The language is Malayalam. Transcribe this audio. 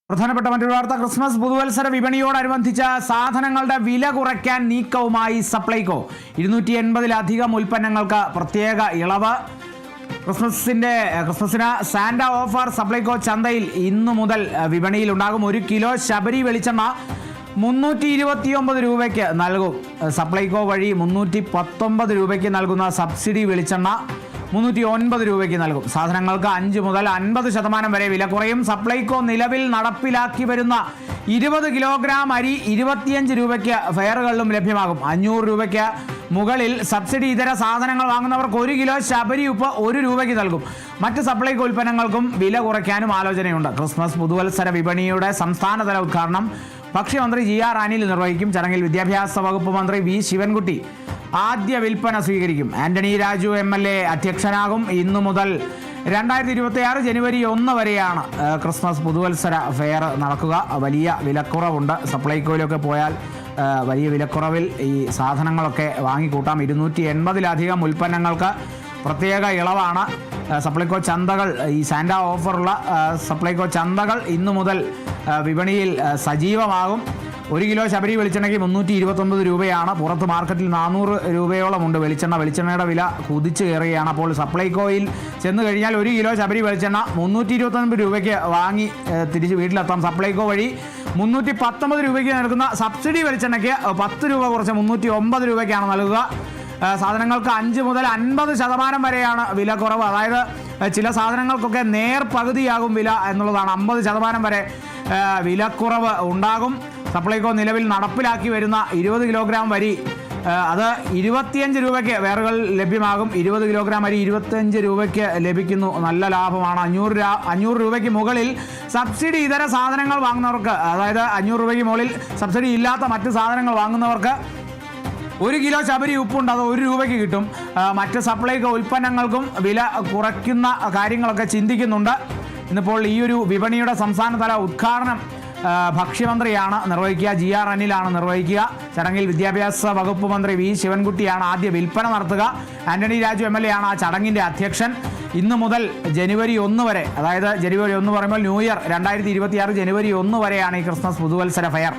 പ്രധാനപ്പെട്ട മറ്റൊരു വാർത്ത, ക്രിസ്മസ് പുതുവത്സര വിപണിയോടനുബന്ധിച്ച് സാധനങ്ങളുടെ വില കുറയ്ക്കാൻ നീക്കവുമായി സപ്ലൈകോ. 280-ലധികം ഉൽപ്പന്നങ്ങൾക്ക് പ്രത്യേക ഇളവ്. ക്രിസ്മസിന് സാന്റ ഓഫർ സപ്ലൈകോ ചന്തയിൽ ഇന്നു മുതൽ വിപണിയിൽ ഉണ്ടാകും. 1 കിലോ ശബരി വെളിച്ചെണ്ണ 329 രൂപയ്ക്ക് നൽകും. സപ്ലൈകോ വഴി 319 രൂപയ്ക്ക് നൽകുന്ന സബ്സിഡി വെളിച്ചെണ്ണ 309 രൂപയ്ക്ക് നൽകും. സാധനങ്ങൾക്ക് 5 മുതൽ 50% വരെ വില കുറയും. സപ്ലൈകോ നിലവിൽ നടപ്പിലാക്കി വരുന്ന 20 കിലോഗ്രാം അരി 25 രൂപയ്ക്ക് ഫെയറുകളിലും ലഭ്യമാകും. 500 രൂപയ്ക്ക് മുകളിൽ സബ്സിഡി ഇതര സാധനങ്ങൾ വാങ്ങുന്നവർക്ക് 1 കിലോ ശബരി ഉപ്പ് 1 രൂപയ്ക്ക് നൽകും. മറ്റ് സപ്ലൈകോ ഉൽപ്പന്നങ്ങൾക്കും വില കുറയ്ക്കാനും ആലോചനയുണ്ട്. ക്രിസ്മസ് പുതുവത്സര വിപണിയുടെ സംസ്ഥാനതല ഉദ്ഘാടനം ഭക്ഷ്യമന്ത്രി GR അനിൽ നിർവഹിക്കും. ചടങ്ങിൽ വിദ്യാഭ്യാസ വകുപ്പ് മന്ത്രി V ശിവൻകുട്ടി ആദ്യ വിൽപ്പന സ്വീകരിക്കും. ആന്റണി രാജു MLA അധ്യക്ഷനാകും. ഇന്നു മുതൽ 2026 ജനുവരി 1 വരെയാണ് ക്രിസ്മസ് പുതുവത്സര ഫെയർ നടക്കുക. വലിയ വിലക്കുറവുണ്ട്. സപ്ലൈകോയിലൊക്കെ പോയാൽ വലിയ വിലക്കുറവിൽ ഈ സാധനങ്ങളൊക്കെ വാങ്ങിക്കൂട്ടാം. 280-ലധികം ഉൽപ്പന്നങ്ങൾക്ക് പ്രത്യേക ഇളവാണ്. സപ്ലൈകോ ചന്തകൾ, ഈ സാന്റ ഓഫറുള്ള സപ്ലൈകോ ചന്തകൾ ഇന്നു മുതൽ വിപണിയിൽ സജീവമാകും. 1 കിലോ ശബരി വെളിച്ചെണ്ണയ്ക്ക് 329 രൂപയാണ്. പുറത്ത് മാർക്കറ്റിൽ 400 രൂപയോളമുണ്ട് വെളിച്ചെണ്ണയുടെ വില കുതിച്ചു കയറുകയാണ്. അപ്പോൾ സപ്ലൈകോയിൽ ചെന്ന് കഴിഞ്ഞാൽ 1 കിലോ ശബരി വെളിച്ചെണ്ണ 329 രൂപയ്ക്ക് വാങ്ങി തിരിച്ച് വീട്ടിലെത്താം. സപ്ലൈകോ വഴി 319 രൂപയ്ക്ക് നൽകുന്ന സബ്സിഡി വെളിച്ചെണ്ണയ്ക്ക് 10 രൂപ കുറച്ച് 309 രൂപയ്ക്കാണ് നൽകുക. സാധനങ്ങൾക്ക് 5 മുതൽ 50% വരെയാണ് വില കുറവ്. അതായത് ചില സാധനങ്ങൾക്കൊക്കെ പകുതിയാകും വില എന്നുള്ളതാണ്. 50% വരെ വിലക്കുറവ് ഉണ്ടാകും. സപ്ലൈകോ നിലവിൽ നടപ്പിലാക്കി വരുന്ന 20 കിലോഗ്രാം അരി അത് 25 രൂപയ്ക്ക് വേറുകൾ ലഭ്യമാകും. 20 കിലോഗ്രാം അരി 25 രൂപയ്ക്ക് ലഭിക്കുന്നു. നല്ല ലാഭമാണ്. 500 രൂപയ്ക്ക് മുകളിൽ സബ്സിഡി ഇതര സാധനങ്ങൾ വാങ്ങുന്നവർക്ക്, അതായത് 500 രൂപയ്ക്ക് മുകളിൽ സബ്സിഡി ഇല്ലാത്ത മറ്റ് സാധനങ്ങൾ വാങ്ങുന്നവർക്ക് 1 കിലോ ശബരി ഉപ്പുണ്ട്, അത് 1 രൂപയ്ക്ക് കിട്ടും. മറ്റ് സപ്ലൈകോ ഉൽപ്പന്നങ്ങൾക്കും വില കുറയ്ക്കുന്ന കാര്യങ്ങളൊക്കെ ചിന്തിക്കുന്നുണ്ട്. ഇന്നിപ്പോൾ ഈ ഒരു വിപണിയുടെ സംസ്ഥാനതല ഉദ്ഘാടനം ഭക്ഷ്യമന്ത്രിയാണ് നിർവഹിക്കുക. GR അനിലാണ് നിർവഹിക്കുക. ചടങ്ങിൽ വിദ്യാഭ്യാസ വകുപ്പ് മന്ത്രി V ശിവൻകുട്ടിയാണ് ആദ്യ വിൽപ്പന നടത്തുക. ആന്റണി രാജു MLA ആണ് ആ ചടങ്ങിൻ്റെ അധ്യക്ഷൻ. ഇന്നു മുതൽ ജനുവരി 1 വരെ, അതായത് ജനുവരി 1 പറയുമ്പോൾ ന്യൂ ഇയർ 2026 ജനുവരി 1 വരെയാണ് ഈ ക്രിസ്മസ് പുതുവത്സര ഫെയർ.